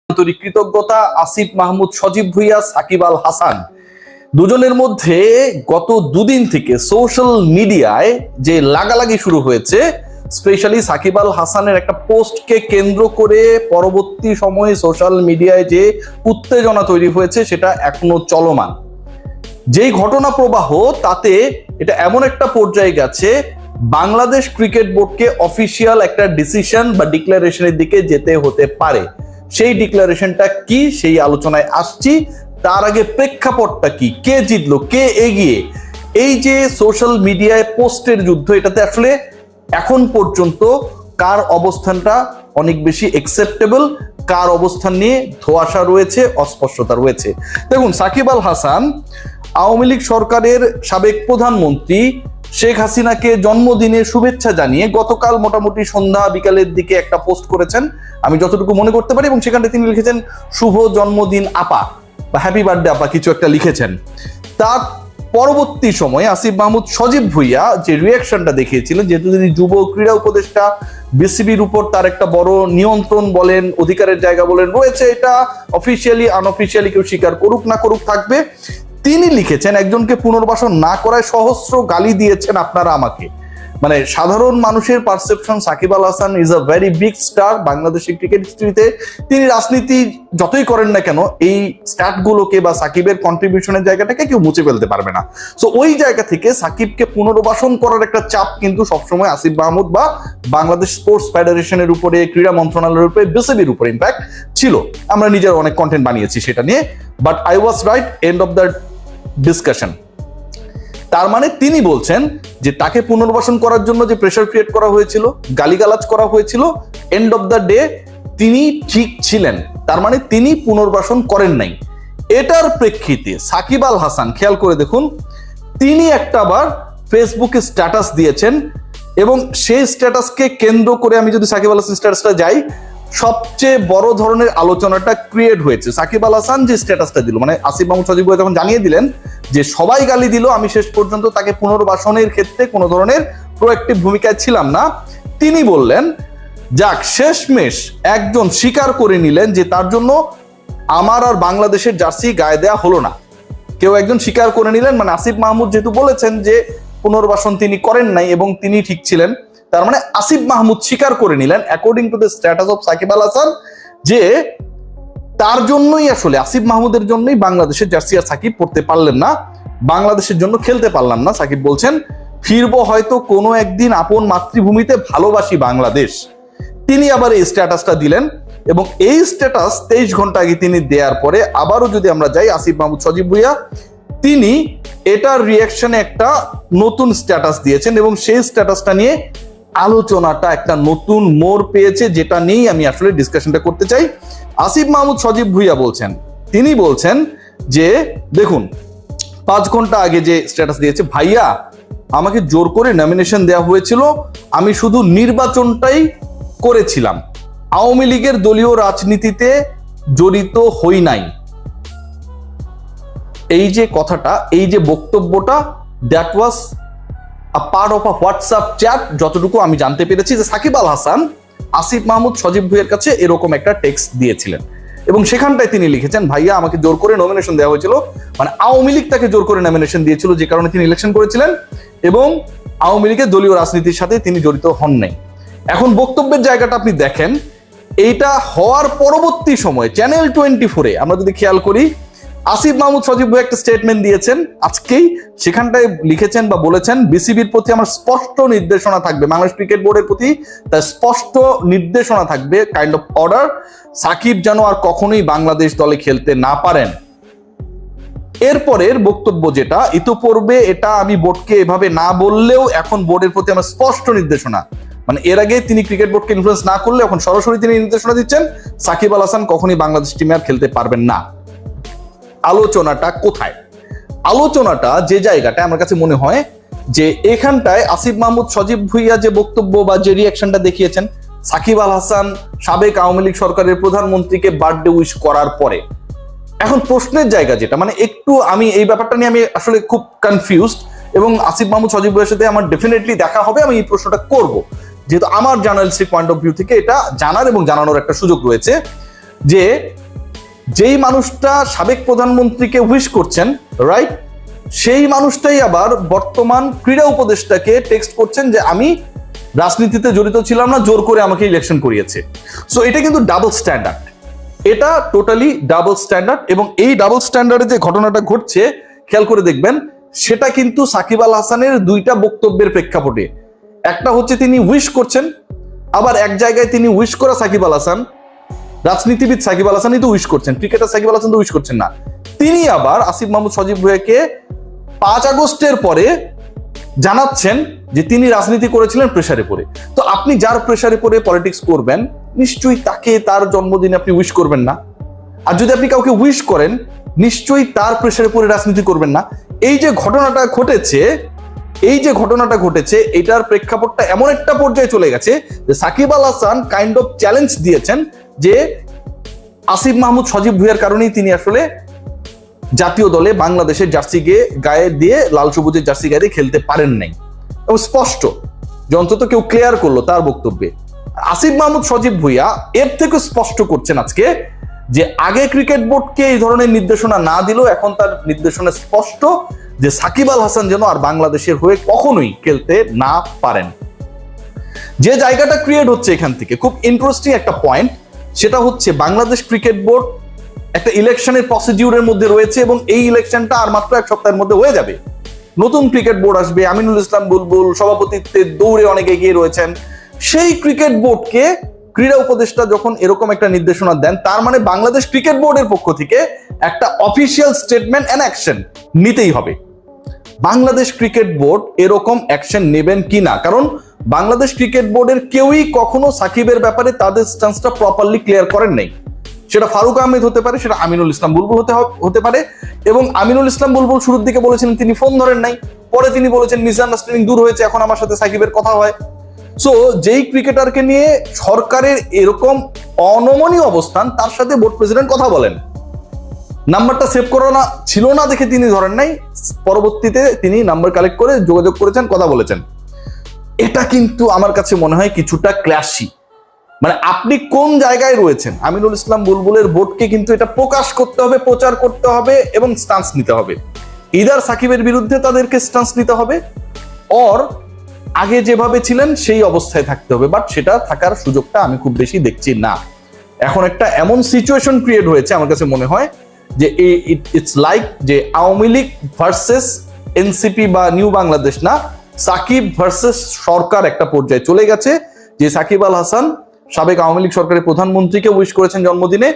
আন্তরিক কৃতজ্ঞতা আসিফ মাহমুদ, সজীব ভুঁইয়া, সাকিব আল হাসান দুজনের মধ্যে গত দুদিন থেকে সোশ্যাল মিডিয়ায় যে লাগালাগি শুরু হয়েছে, স্পেশালি সাকিব আল হাসানের একটা পোস্টকে কেন্দ্র করে পরবর্তী সময়ে সোশ্যাল মিডিয়ায় যে উত্তেজনা তৈরি হয়েছে সেটা এখনো চলমান। যেই ঘটনা প্রবাহ তাতে এটা এমন একটা পর্যায়ে গেছে, বাংলাদেশ ক্রিকেট বোর্ডকে অফিসিয়াল একটা ডিসিশন বা ডিক্লারেশনের দিকে যেতে হতে পারে। সেই ডিক্লারেশনটা কি, সেই আলোচনায় আসছি। তার আগে প্রেক্ষাপটটা কি, কে জিতলো, কে এগিয়ে, এই যে সোশ্যাল মিডিয়ায় পোস্টের যুদ্ধ, এটাতে আসলে এখন পর্যন্ত কার অবস্থানটা অনেক বেশি অ্যাকসেপ্টেবল, কার অবস্থান নিয়ে ধোঁয়াশা রয়েছে, অস্পষ্টতা রয়েছে। দেখুন, সাকিব আল হাসান আওয়ামী লীগ সরকারের সাবেক প্রধানমন্ত্রী শেখ হাসিনাকে জন্মদিনের শুভেচ্ছা জানিয়ে গতকাল মোটামুটি সন্ধ্যা বিকালের দিকে একটা পোস্ট করেছেন, আমি যতটুকু মনে করতে পারি, এবং সেখানে তিনি লিখেছেন শুভ জন্মদিন আপা বা হ্যাপি বার্থডে আপা, কিছু একটা লিখেছেন। তার পরবর্তী সময়ে আসিফ মাহমুদ, সজীব ভুঁইয়া যে রিয়াকশনটা দেখিয়েছিলেন, যেহেতু তিনি যুব ক্রীড়া উপদেষ্টা, বিসিবির উপর তার একটা বড় নিয়ন্ত্রণ বলেন, অধিকারের জায়গা বলেন রয়েছে, এটা অফিসিয়ালি আনঅফিসিয়ালি কেউ স্বীকার করুক না করুক থাকবে। তিনি লিখেছেন একজনকে পুনর্বাসন না করায় সহস্র গালি দিয়েছেন আপনারা আমাকে। মানে সাধারণ মানুষের perception, Shakib Al Hasan is a very big star বাংলাদেশের ক্রিকেট হিস্ট্রিতে। তিনি রাজনীতি যতই করেন না কেন, এই স্ট্যাটগুলোকে বা সাকিবের কন্ট্রিবিউশনের জায়গাটাকে কেউ মুছে ফেলতে পারবে না। সো ওই জায়গা থেকে সাকিবকে পুনর্বাসন করার একটা চাপ কিন্তু সবসময় আসিফ মাহমুদ বা বাংলাদেশ স্পোর্টস ফেডারেশনের উপরে, ক্রীড়া মন্ত্রণালয়ের উপরে, বিসিবির উপরে ইনফ্যাক্ট ছিল। আমরা নিজের অনেক কন্টেন্ট বানিয়েছি সেটা নিয়ে, but I was right end of the discussion. তার মানে তিনি বলছেন যে তাকে পুনর্বাসন করার জন্য যে প্রেসার ক্রিয়েট করা হয়েছিল, গালিগালাজ করা হয়েছিল, এন্ড অফ দ্য ডে তিনি ঠিক ছিলেন, তার মানে তিনি পুনর্বাসন করেন নাই। এটার প্রেক্ষিতে সাকিব আল হাসান, খেয়াল করে দেখুন, তিনি একটাবার ফেসবুকে স্ট্যাটাস দিয়েছেন, এবং সেই স্ট্যাটাসকে কেন্দ্র করে আমি যদি সাকিব আল হাসান স্ট্যাটাসটা যাই, সবচেয়ে বড় ধরনের আলোচনাটা ক্রিয়েট হয়েছে। সাকিব আল হাসান যে স্ট্যাটাসটা দিল, মানে আসিফ মাহমুদ, সজীব ভুঁইয়া যখন জানিয়ে দিলেন যে সবাই গালি দিল, আমি শেষ পর্যন্ত তাকে পুনর্বাসনের ক্ষেত্রে কোনো ধরনের প্রোঅ্যাক্টিভ ভূমিকায় ছিলাম না, তিনি বললেন যাক শেষমেশ একজন স্বীকার করে নিলেন যে তার জন্য আমার আর বাংলাদেশের জার্সি গায়ে দেয়া হলো না। কেউ একজন স্বীকার করে নিলেন, মানে আসিফ মাহমুদ যেহেতু বলেছেন যে পুনর্বাসন তিনি করেন নাই এবং তিনি ঠিক ছিলেন, তার মানে আসিফ মাহমুদ স্বীকার করে নিলেন according to the status of Shakib Al Hasan যে তার জন্যই, আসলে আসিফ মাহমুদের জন্যই বাংলাদেশের জার্সি আর সাকিব পড়তে পারলেন না, বাংলাদেশের জন্য খেলতে পারলাম না। সাকিব বলছেন ফিরবো হয়তো কোনো একদিন আপন মাতৃভূমিতে, ভালোবাসি বাংলাদেশ। তিনি আবার এই স্ট্যাটাসটা দিলেন, এবং এই স্ট্যাটাস 23 ঘন্টা আগে তিনি দেওয়ার পরে আবারও যদি আমরা যাই, আসিফ মাহমুদ, সজীব ভুঁইয়া তিনি এটার রিয়াকশনে একটা নতুন স্ট্যাটাস দিয়েছেন, এবং সেই স্ট্যাটাসটা নিয়ে আলোচনাটা একটা নতুন মোড় পেয়েছে, যেটা নিয়েই আমি আসলে ডিসকাশনটা করতে চাই। আসিফ মাহমুদ, সজীব ভুঁইয়া বলছেন, তিনি বলছেন যে দেখুন 5 ঘন্টা আগে যে স্ট্যাটাস দিয়েছে, ভাইয়া আমাকে জোর করে নমিনেশন দেওয়া হয়েছিল, আমি শুধু নির্বাচনটাই করেছিলাম, আওয়ামী লীগের দলীয় রাজনীতিতে জড়িত হই নাই। এই যে কথাটা, এই যে বক্তব্যটা, that was a part of a WhatsApp chat, যতটুকু আমি জানতে পেরেছি যে সাকিব আল হাসান আসিফ মাহমুদ, সজীব ভুঁইয়ার কাছে এরকম একটা টেক্সট দিয়েছিলেন, এবং সেখানটায় তিনি লিখেছেন ভাইয়া আমাকে জোর করে নমিনেশন দেওয়া হয়েছিল, মানে আওয়ামী লীগ তাকে জোর করে নমিনেশন দিয়েছিল, যে কারণে তিনি ইলেকশন করেছিলেন, এবং আওয়ামী লীগের দলীয় রাজনীতির সাথে তিনি জড়িত হন নাই। এখন বক্তব্যের জায়গাটা আপনি দেখেন, এইটা হওয়ার পরবর্তী সময় চ্যানেল 24-এ আমরা যদি খেয়াল করি, আসিফ মাহমুদ, সজীব ভুঁইয়া একটা স্টেটমেন্ট দিয়েছেন আজকেই, সেখানটায় লিখেছেন বা বলেছেন বিসিবির প্রতি আমার স্পষ্ট নির্দেশনা থাকবে, বাংলাদেশ ক্রিকেট বোর্ডের প্রতি তার স্পষ্ট নির্দেশনা থাকবে, কাইন্ড অফ অর্ডার, সাকিব যেন আর কখনোই বাংলাদেশ দলে খেলতে না পারেন। এরপরের বক্তব্য যেটা, ইতোপূর্বে এটা আমি বোর্ডকে এভাবে না বললেও এখন বোর্ডের প্রতি আমার স্পষ্ট নির্দেশনা, মানে এর আগে তিনি ক্রিকেট বোর্ডকে ইনফ্লুয়েন্স না করলে এখন সরাসরি তিনি নির্দেশনা দিচ্ছেন সাকিব আল হাসান কখনোই বাংলাদেশ টিমে আর খেলতে পারবেন না। আলোচনাটা কোথায়? আলোচনাটা যে জায়গাটা আমার কাছে মনে হয় যে এখানটায় আসিফ মাহমুদ, সজীব ভুঁইয়া যে বক্তব্য বা যে রিয়াকশনটা দেখিয়েছেন, সাকিব আল হাসান সাবেক আওয়ামী লীগ সরকারের প্রধানমন্ত্রীকে বার্থডে উইশ করার পরে এখন প্রশ্নের জায়গা যেটা, মানে একটু আমি এই ব্যাপারটা নিয়ে আমি আসলে খুব কনফিউজড, এবং আসিফ মাহমুদ, সজীব ভুঁইয়ার সাথে আমার ডেফিনেটলি দেখা হবে, আমি এই প্রশ্নটা করব, যেহেতু আমার জার্নালিস্টিক পয়েন্ট অফ ভিউ থেকে এটা জানার এবং জানানোর একটা সুযোগ রয়েছে। যে যেই মানুষটা সাবেক প্রধানমন্ত্রীকে উইশ করছেন, রাইট, সেই মানুষটাই আবার বর্তমান ক্রীড়া উপদেষ্টাকে টেক্সট করছেন যে আমি রাজনীতিতে জড়িত ছিলাম না, জোর করে আমাকে ইলেকশন করিয়েছে। সো এটা কিন্তু ডাবল স্ট্যান্ডার্ড, এটা টোটালি ডাবল স্ট্যান্ডার্ড। এবং এই ডাবল স্ট্যান্ডার্ডে যে ঘটনাটা ঘটছে খেয়াল করে দেখবেন, সেটা কিন্তু সাকিব আল হাসানের দুইটা বক্তব্যের প্রেক্ষাপটে। একটা হচ্ছে তিনি উইশ করছেন, আবার এক জায়গায় তিনি উইশ করা সাকিব আল হাসান, রাজনীতিবিদ সাকিব আল হাসানই তো উইশ করছেন, ক্রিকেটার সাকিব আল হাসান তো উইশ করছেন না, তিনি আবার আসিফ মাহমুদ সজীব ভুঁইয়াকে 5 আগস্টের পরে জানাচ্ছেন যে তিনি রাজনীতি করেছিলেন প্রেসারে পড়ে। তো আপনি যার প্রেসারে পড়ে পলিটিক্স করবেন, নিশ্চয়ই তাকে তার জন্মদিনে আপনি উইশ করবেন না। আর যদি আপনি কাউকে উইশ করেন, নিশ্চয়ই তার প্রেসারে পড়ে রাজনীতি করবেন না। এই যে ঘটনাটা ঘটেছে, এটার প্রেক্ষাপটটা এমন একটা পর্যায়ে চলে গেছে যে Shakib Al Hasan kind of challenge দিয়েছেন যে আসিফ মাহমুদ সজীব ভুঁইয়ার কারণেই তিনি আসলে জাতীয় দলে বাংলাদেশের জার্সি গায়ে দিয়ে, লাল সবুজের জার্সি গায়ে দিয়ে খেলতে পারেন নাই। এবং স্পষ্ট যে অন্তত কেউ ক্লিয়ার করলো তার বক্তব্যে। আসিফ মাহমুদ সজীব ভুঁইয়া এর থেকে স্পষ্ট করছেন আজকে যে আগে ক্রিকেট বোর্ডকে এই ধরনের নির্দেশনা না দিলেও এখন তার নির্দেশনা স্পষ্ট যে সাকিব আল হাসান যেন আর বাংলাদেশের হয়ে কখনোই খেলতে না পারেন। যে জায়গাটা ক্রিয়েট হচ্ছে এখান থেকে খুব ইন্টারেস্টিং একটা পয়েন্ট, সেটা হচ্ছে বাংলাদেশ ক্রিকেট বোর্ড একটা ইলেকশনের প্রসিডিউরের মধ্যে রয়েছে এবং এই ইলেকশনটা আর মাত্র 1 সপ্তাহের মধ্যে হয়ে যাবে। নতুন ক্রিকেট বোর্ড আসবে, আমিনুল ইসলাম বুলবুল সভাপতিত্বের দৌড়ে অনেক এগিয়ে রয়েছেন। সেই ক্রিকেট বোর্ডকে ক্রীড়া উপদেষ্টা যখন এরকম একটা নির্দেশনা দেন, তার মানে বাংলাদেশ ক্রিকেট বোর্ডের পক্ষ থেকে একটা অফিসিয়াল স্টেটমেন্ট এন্ড অ্যাকশন নিতেই হবে। বাংলাদেশ ক্রিকেট বোর্ড এরকম অ্যাকশন নেবেন কিনা, কারণ বাংলাদেশ ক্রিকেট বোর্ডের কেউই কখনো সাকিবের ব্যাপারে তাদের স্ট্যান্সটা প্রপারলি ক্লিয়ার করেন নাই। সেটা ফারুক আহমেদ হতে পারে, সেটা আমিনুল ইসলাম বুলবুল হতে পারে। এবং আমিনুল ইসলাম বুলবুল শুরুর দিকে বলেছিলেন তিনি ফোন ধরেন নাই, পরে তিনি বলেছেন মিসআন্ডারস্ট্যান্ডিং দূর হয়েছে, এখন আমার সাথে সাকিবের কথা হয়। সো যেই ক্রিকেটারকে নিয়ে সরকারের এরকম অনমনীয় অবস্থান, তার সাথে বোর্ড প্রেসিডেন্ট কথা বলেন, নাম্বারটা সেভ করা না ছিল না দেখে তিনি ধরেন নাই, পরবর্তীতে তিনি নাম্বার কালেক্ট করে যোগাযোগ করেছেন, কথা বলেছেন। এটা কিন্তু আমার কাছে মনে হয় কিছুটা ক্ল্যাশি। মানে আপনি কোন জায়গায় রয়েছেন, আমিনুল ইসলাম বুলবুলের বোর্ডকে কিন্তু এটা প্রকাশ করতে হবে, প্রচার করতে হবে এবং স্ট্যান্স নিতে হবে। ইদার সাকিবের বিরুদ্ধে তাদেরকে স্ট্যান্স নিতে হবে, অর আগে যেভাবে ছিলেন সেই অবস্থায় থাকতে হবে। বাট সেটা থাকার সুযোগটা আমি খুব বেশি দেখছি না। এখন একটা এমন সিচুয়েশন ক্রিয়েট হয়েছে আমার কাছে মনে হয় যে ইটস লাইক যে আওয়ামী লীগ ভার্সেস এনসিপি বা নিউ বাংলাদেশ না, সাকিব ভার্সেস সরকার একটা পর্যায়ে চলে গেছে। যে সাকিব আল হাসান সাবেক আওয়ামী লীগ সরকারের প্রধানমন্ত্রীকে উইশ করেছেন জন্মদিনে,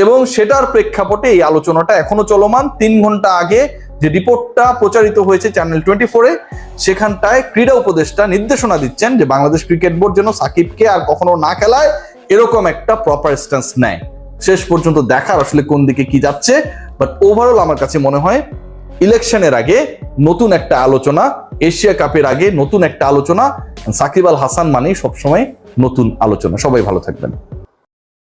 এবং সেটার প্রেক্ষাপটে এই আলোচনাটা এখনো চলমান। 3 ঘন্টা আগে যে রিপোর্টটা প্রচারিত হয়েছে চ্যানেল 24-এ, সেখানটায় ক্রীড়া উপদেষ্টা নির্দেশনা দিচ্ছেন যে বাংলাদেশ ক্রিকেট বোর্ড যেন সাকিবকে আর কখনো না খেলায়, এরকম একটা প্রপার স্ট্যান্স নেয়। শেষ পর্যন্ত দেখার আসলে কোন দিকে কি যাচ্ছে। বাট ওভারঅল আমার কাছে মনে হয় ইলেকশনের আগে নতুন একটা আলোচনা, এশিয়া কাপের আগে নতুন একটা আলোচনা, সাকিব আল হাসান মানেই সবসময় নতুন আলোচনা। সবাই ভালো থাকবেন।